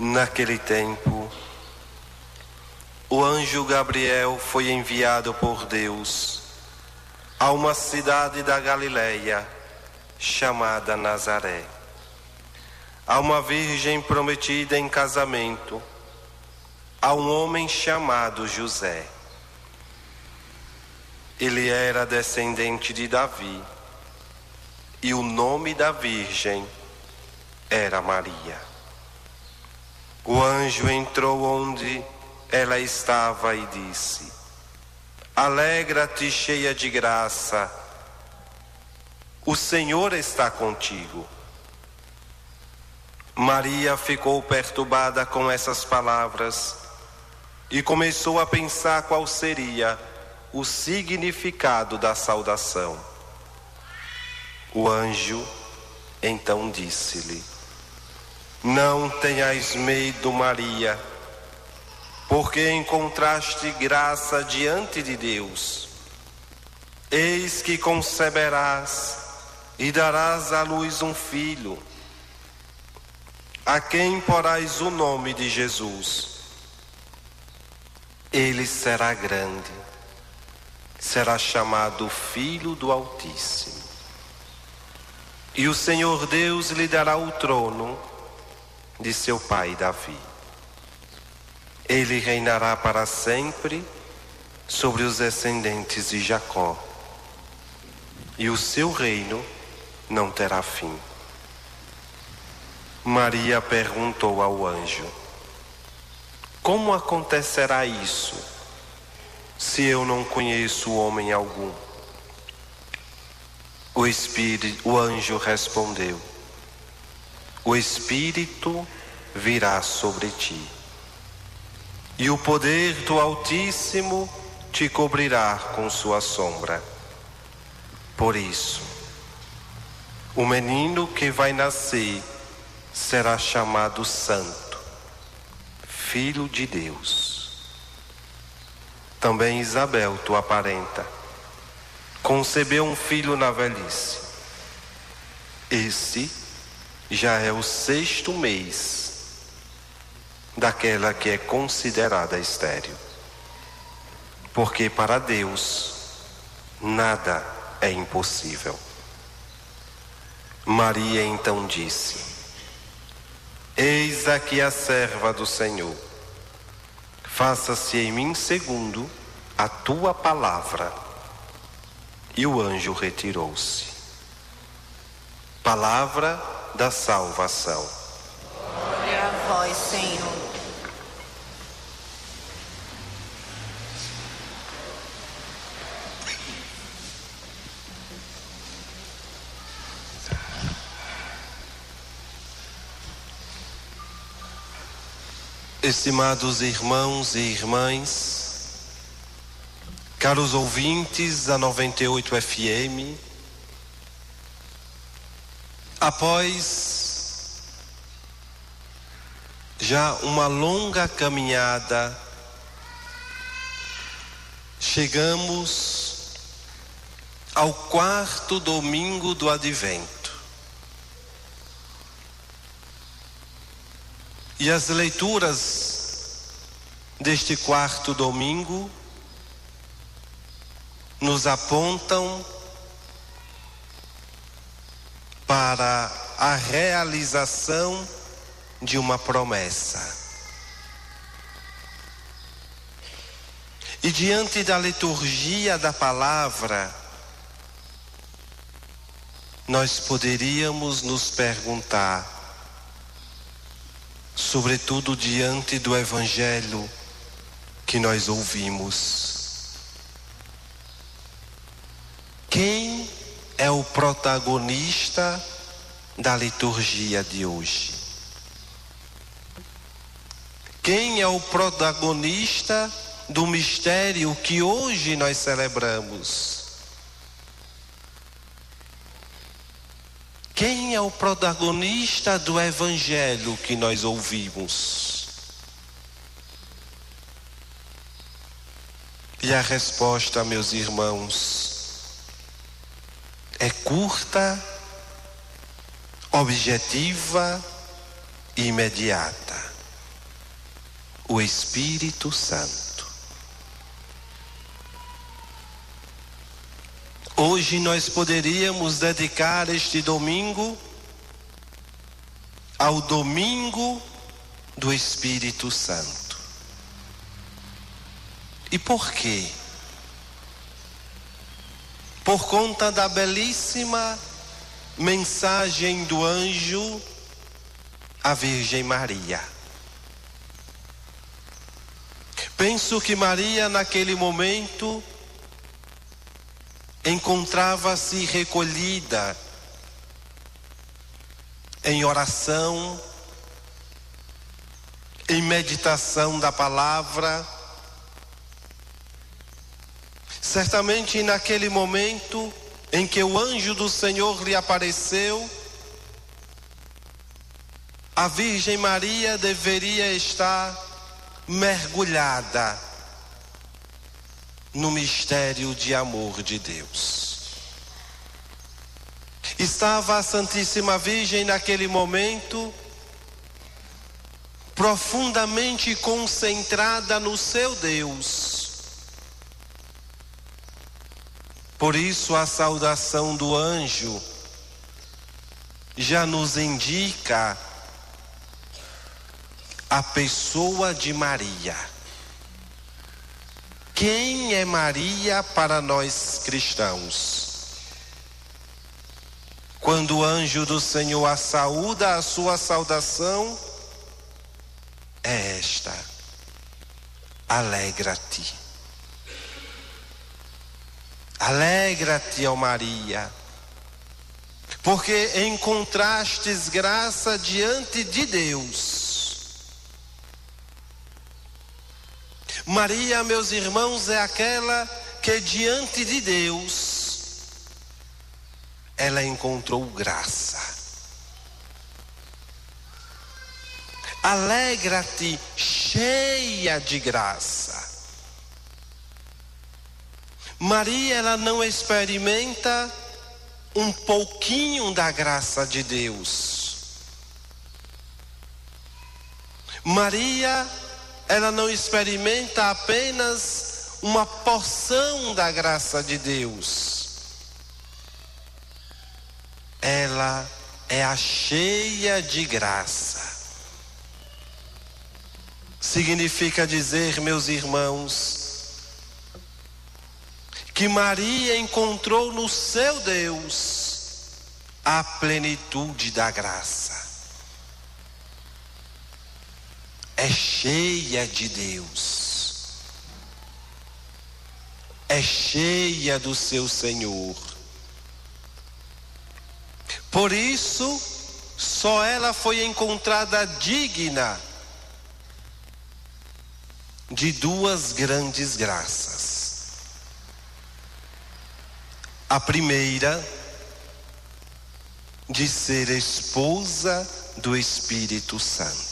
Naquele tempo, o anjo Gabriel foi enviado por Deus a uma cidade da Galileia chamada Nazaré, a uma virgem prometida em casamento a um homem chamado José. Ele era descendente de Davi e o nome da virgem era Maria. O anjo entrou onde ela estava e disse: Alegra-te, cheia de graça, o Senhor está contigo. Maria ficou perturbada com essas palavras e começou a pensar qual seria o significado da saudação. O anjo então disse-lhe: Não tenhais medo, Maria, porque encontraste graça diante de Deus. Eis que conceberás e darás à luz um filho, a quem porás o nome de Jesus. Ele será grande, será chamado Filho do Altíssimo. E o Senhor Deus lhe dará o trono de seu pai Davi. Ele reinará para sempre sobre os descendentes de Jacó, e o seu reino não terá fim. Maria perguntou ao anjo: Como acontecerá isso, se eu não conheço homem algum? O anjo respondeu: O Espírito virá sobre ti, e o poder do Altíssimo te cobrirá com sua sombra. Por isso, o menino que vai nascer será chamado Santo, Filho de Deus. Também Isabel, tua parenta, concebeu um filho na velhice. Esse já é o 6º mês daquela que é considerada estéril, porque para Deus nada é impossível. Maria então disse: Eis aqui a serva do Senhor, faça-se em mim segundo a tua palavra. E o anjo retirou-se. Palavra da salvação. Glória a vós, Senhor. Estimados irmãos e irmãs, caros ouvintes da 98 FM, após já uma longa caminhada, chegamos ao 4º domingo do Advento. E as leituras deste 4º domingo nos apontam para a realização de uma promessa. E diante da liturgia da palavra, nós poderíamos nos perguntar, sobretudo diante do Evangelho que nós ouvimos: quem é o protagonista da liturgia de hoje? Quem é o protagonista do mistério que hoje nós celebramos? Quem é o protagonista do Evangelho que nós ouvimos? E a resposta, meus irmãos, é curta, objetiva e imediata. o Espírito Santo. Hoje nós poderíamos dedicar este domingo ao domingo do Espírito Santo. E por quê? Por conta da belíssima mensagem do anjo à Virgem Maria. Penso que Maria, naquele momento, encontrava-se recolhida em oração, em meditação da palavra. Certamente naquele momento em que o anjo do Senhor lhe apareceu, a Virgem Maria deveria estar mergulhada no mistério de amor de Deus. Estava a Santíssima Virgem naquele momento profundamente concentrada no seu Deus. Por isso a saudação do anjo já nos indica a pessoa de Maria. Quem é Maria para nós cristãos? Quando o anjo do Senhor a saúda, a sua saudação é esta: alegra-te. Alegra-te, ó Maria, porque encontrastes graça diante de Deus. Maria, meus irmãos, é aquela que diante de Deus ela encontrou graça. Alegra-te, cheia de graça. Maria, ela não experimenta um pouquinho da graça de Deus. Maria, ela não experimenta apenas uma porção da graça de Deus. Ela é a cheia de graça. Significa dizer, meus irmãos, que Maria encontrou no seu Deus a plenitude da graça. É cheia de Deus. É cheia do seu Senhor. Por isso, só ela foi encontrada digna de duas grandes graças. A primeira, de ser esposa do Espírito Santo.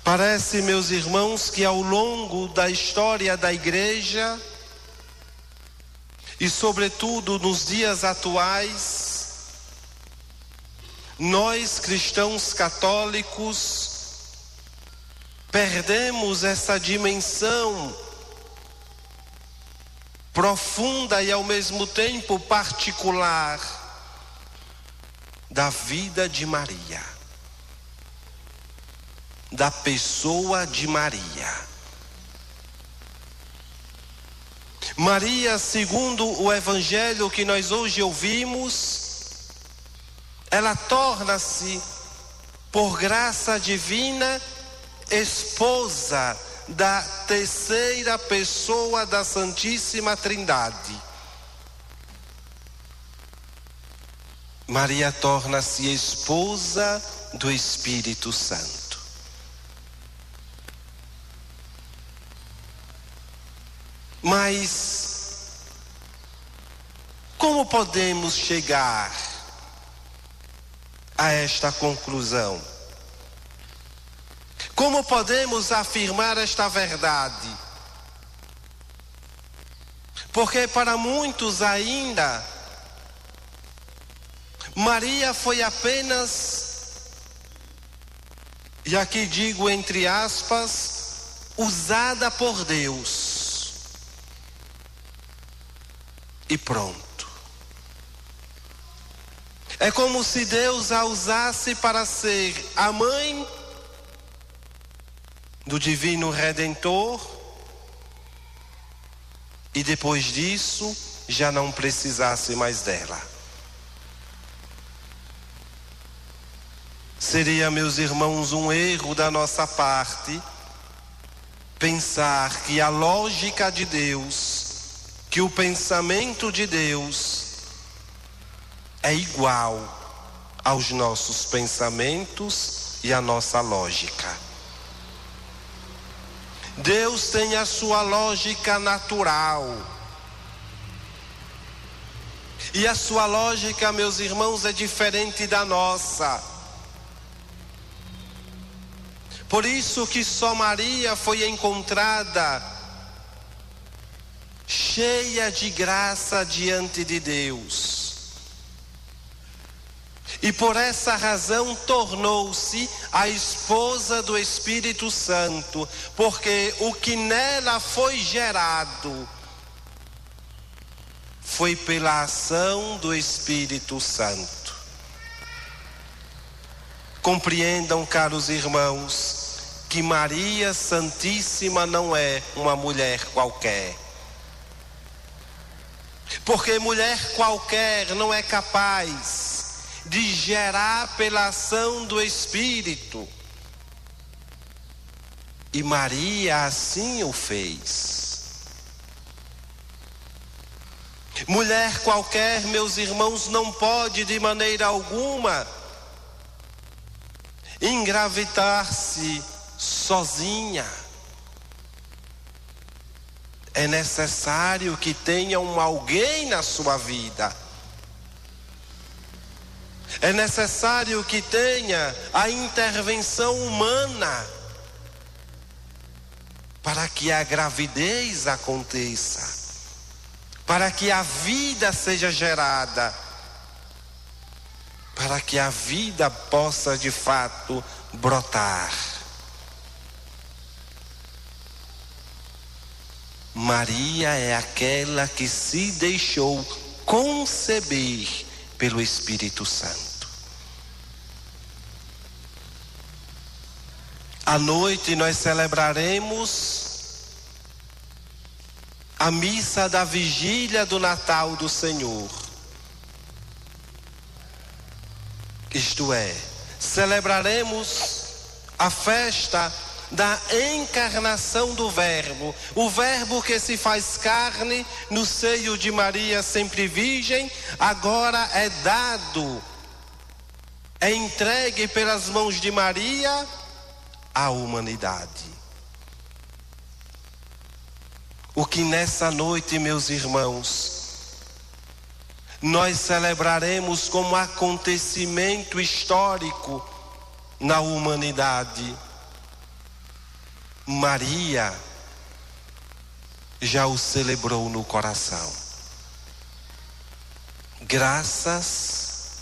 Parece, meus irmãos, que ao longo da história da igreja, e sobretudo nos dias atuais, nós cristãos católicos perdemos essa dimensão profunda e ao mesmo tempo particular da vida de Maria, da pessoa de Maria. Maria, segundo o evangelho que nós hoje ouvimos, ela torna-se, por graça divina, esposa da terceira pessoa da Santíssima Trindade. Maria torna-se esposa do Espírito Santo. Mas como podemos chegar a esta conclusão? Como podemos afirmar esta verdade? Porque para muitos ainda, Maria foi apenas e aqui digo entre aspas, usada por Deus. E pronto. É como se Deus a usasse para ser a mãe do Divino Redentor, e depois disso já não precisasse mais dela. Seria, meus irmãos, um erro da nossa parte pensar que a lógica de Deus, que o pensamento de Deus é igual aos nossos pensamentos e à nossa lógica. Deus tem a sua lógica natural. E a sua lógica, meus irmãos, é diferente da nossa. Por isso que só Maria foi encontrada cheia de graça diante de Deus. E por essa razão tornou-se a esposa do Espírito Santo, porque o que nela foi gerado foi pela ação do Espírito Santo. Compreendam, caros irmãos, que Maria Santíssima não é uma mulher qualquer. Porque mulher qualquer não é capaz de gerar pela ação do Espírito. E Maria assim o fez. Mulher qualquer, meus irmãos, não pode de maneira alguma engravidar-se sozinha. É necessário que tenha alguém na sua vida. É necessário que tenha a intervenção humana para que a gravidez aconteça, para que a vida seja gerada, para que a vida possa de fato brotar. Maria é aquela que se deixou conceber pelo Espírito Santo. À noite nós celebraremos a missa da vigília do Natal do Senhor. Isto é, celebraremos a festa da encarnação do Verbo, o Verbo que se faz carne no seio de Maria sempre virgem, agora é dado, é entregue pelas mãos de Maria à humanidade. O que nessa noite, meus irmãos, nós celebraremos como acontecimento histórico na humanidade, Maria já o celebrou no coração, graças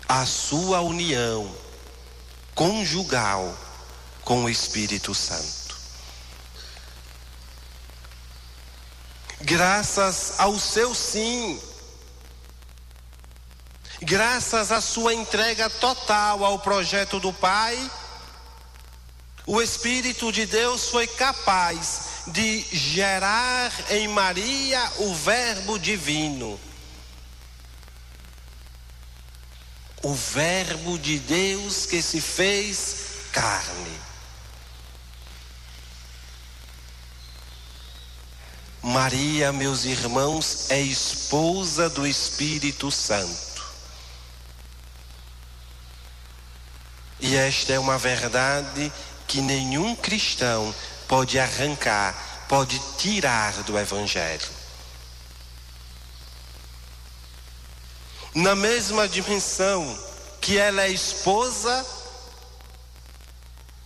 à sua união conjugal com o Espírito Santo. Graças ao seu sim, graças à sua entrega total ao projeto do Pai, o Espírito de Deus foi capaz de gerar em Maria o Verbo divino. O Verbo de Deus que se fez carne. Maria, meus irmãos, é esposa do Espírito Santo. E esta é uma verdade que nenhum cristão pode arrancar, pode tirar do Evangelho. Na mesma dimensão que ela é esposa,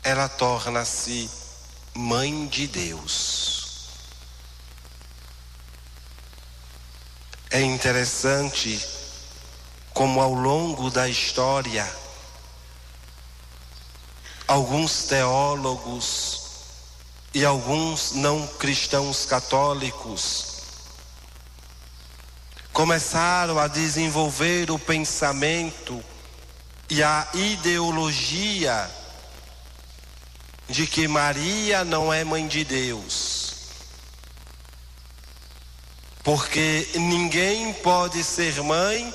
ela torna-se mãe de Deus. É interessante como ao longo da história, alguns teólogos e alguns não cristãos católicos começaram a desenvolver o pensamento e a ideologia de que Maria não é mãe de Deus, porque ninguém pode ser mãe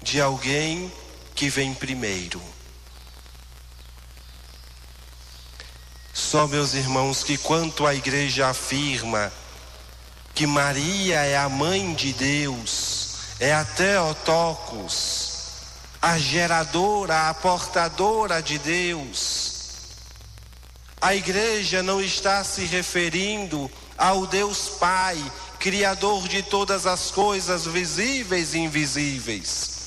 de alguém que vem primeiro. Só, meus irmãos, que quanto a igreja afirma que Maria é a mãe de Deus, é a Theotokos, a geradora, a portadora de Deus, a igreja não está se referindo ao Deus Pai, Criador de todas as coisas visíveis e invisíveis.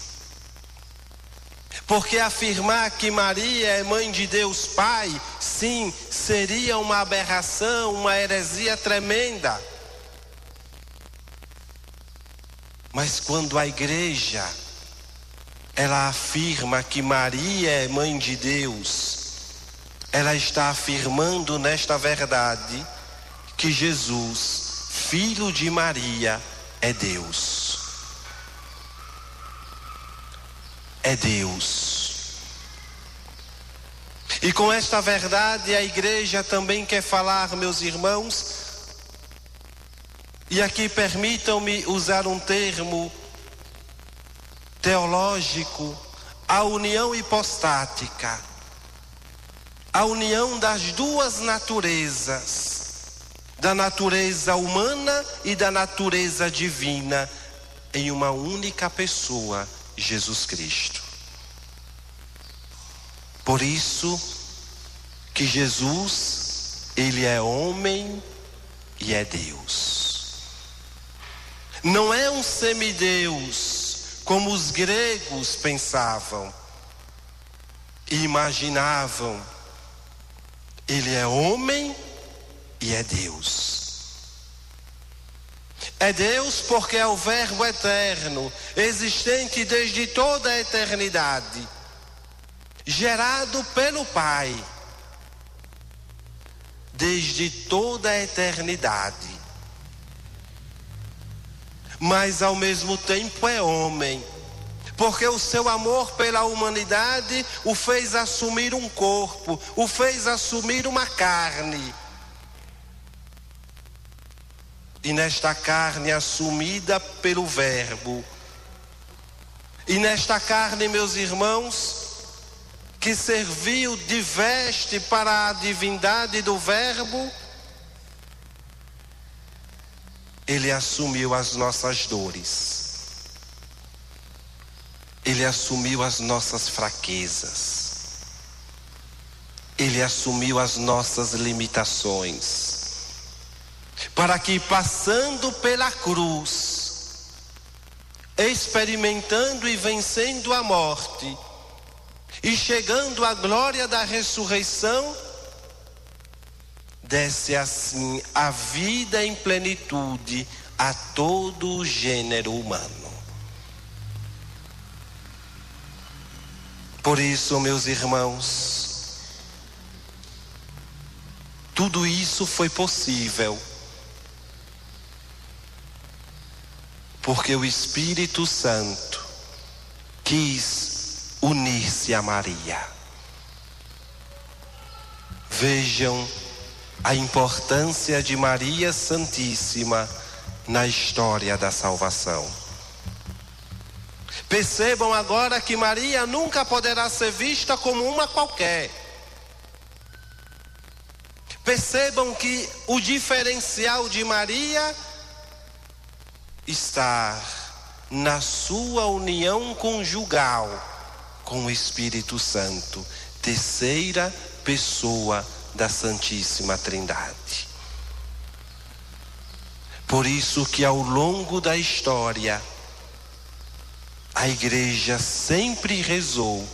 Porque afirmar que Maria é mãe de Deus Pai, sim, seria uma aberração, uma heresia tremenda. Mas quando a igreja, ela afirma que Maria é mãe de Deus, ela está afirmando nesta verdade que Jesus, filho de Maria, é Deus. É Deus. E com esta verdade a igreja também quer falar, meus irmãos, e aqui permitam-me usar um termo teológico, a união hipostática, a união das duas naturezas, da natureza humana e da natureza divina, em uma única pessoa, Jesus Cristo. Por isso que Jesus, ele é homem e é Deus. Não é um semideus, como os gregos pensavam e imaginavam. Ele é homem e é Deus. É Deus porque é o Verbo eterno, existente desde toda a eternidade, gerado pelo Pai, desde toda a eternidade. Mas ao mesmo tempo é homem, porque o seu amor pela humanidade o fez assumir um corpo, o fez assumir uma carne. E nesta carne assumida pelo Verbo, e nesta carne, meus irmãos, que serviu de veste para a divindade do Verbo, ele assumiu as nossas dores, ele assumiu as nossas fraquezas, ele assumiu as nossas limitações, para que, passando pela cruz, experimentando e vencendo a morte, e chegando à glória da ressurreição, desse assim a vida em plenitude a todo o gênero humano. Por isso, meus irmãos, tudo isso foi possível porque o Espírito Santo quis unir-se a Maria. Vejam a importância de Maria Santíssima na história da salvação. Percebam agora que Maria nunca poderá ser vista como uma qualquer. Percebam que o diferencial de Maria está na sua união conjugal com o Espírito Santo, terceira pessoa da Santíssima Trindade. Por isso que ao longo da história, a igreja sempre rezou: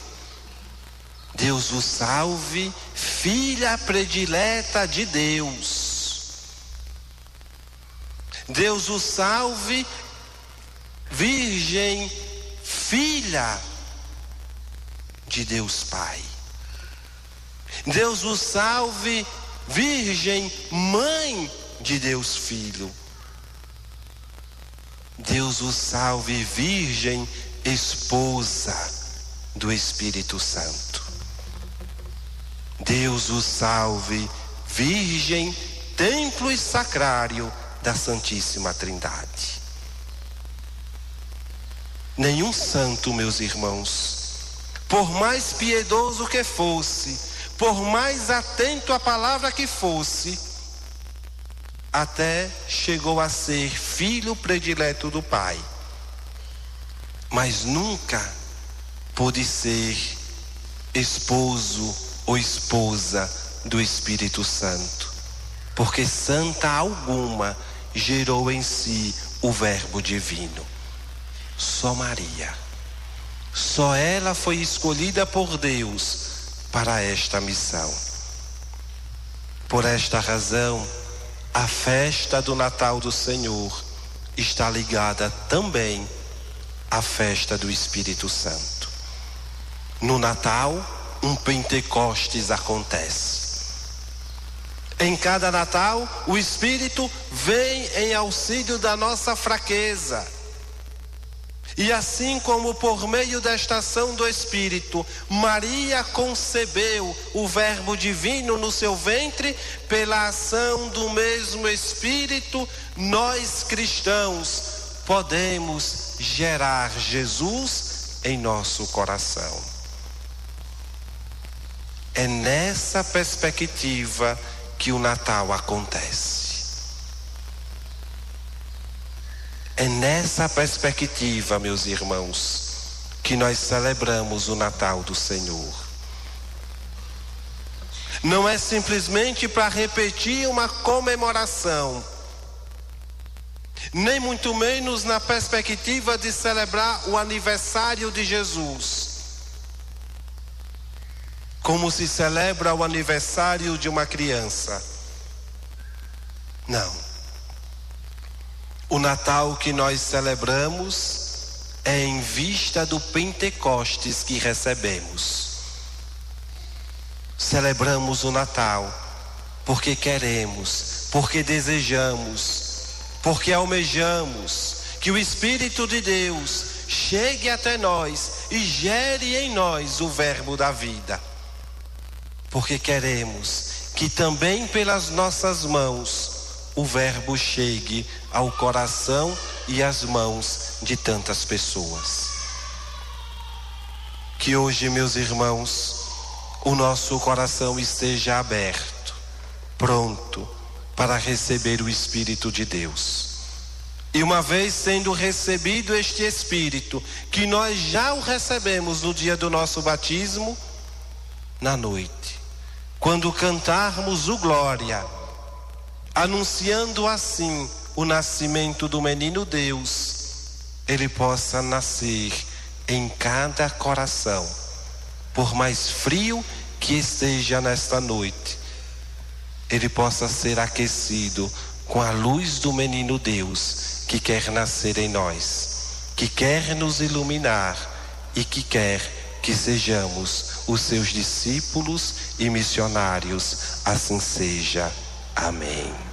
Deus vos salve, filha predileta de Deus. Deus vos salve, Virgem, filha de Deus Pai. Deus o salve, Virgem, Mãe de Deus Filho. Deus o salve, Virgem, Esposa do Espírito Santo. Deus o salve, Virgem, Templo e Sacrário da Santíssima Trindade. Nenhum santo, meus irmãos, por mais piedoso que fosse, por mais atento à palavra que fosse, até chegou a ser filho predileto do Pai, mas nunca pôde ser esposo ou esposa do Espírito Santo, porque santa alguma gerou em si o Verbo divino. Só Maria, só ela foi escolhida por Deus para esta missão. Por esta razão, a festa do Natal do Senhor está ligada também à festa do Espírito Santo. No Natal, um Pentecostes acontece. Em cada Natal, o Espírito vem em auxílio da nossa fraqueza. E assim como por meio desta ação do Espírito, Maria concebeu o Verbo divino no seu ventre, pela ação do mesmo Espírito, nós cristãos podemos gerar Jesus em nosso coração. É nessa perspectiva que o Natal acontece. É nessa perspectiva, meus irmãos, que nós celebramos o Natal do Senhor. Não é simplesmente para repetir uma comemoração, nem muito menos na perspectiva de celebrar o aniversário de Jesus, como se celebra o aniversário de uma criança. Não. O Natal que nós celebramos é em vista do Pentecostes que recebemos. Celebramos o Natal porque queremos, porque desejamos, porque almejamos que o Espírito de Deus chegue até nós e gere em nós o Verbo da vida. Porque queremos que também pelas nossas mãos o Verbo chegue ao coração e às mãos de tantas pessoas. Que hoje, meus irmãos, o nosso coração esteja aberto, pronto para receber o Espírito de Deus. E uma vez sendo recebido este Espírito, que nós já o recebemos no dia do nosso batismo, na noite, quando cantarmos o Glória, anunciando assim o nascimento do menino Deus, ele possa nascer em cada coração, por mais frio que esteja nesta noite, ele possa ser aquecido com a luz do menino Deus que quer nascer em nós, que quer nos iluminar e que quer que sejamos os seus discípulos e missionários. Assim seja. Amém.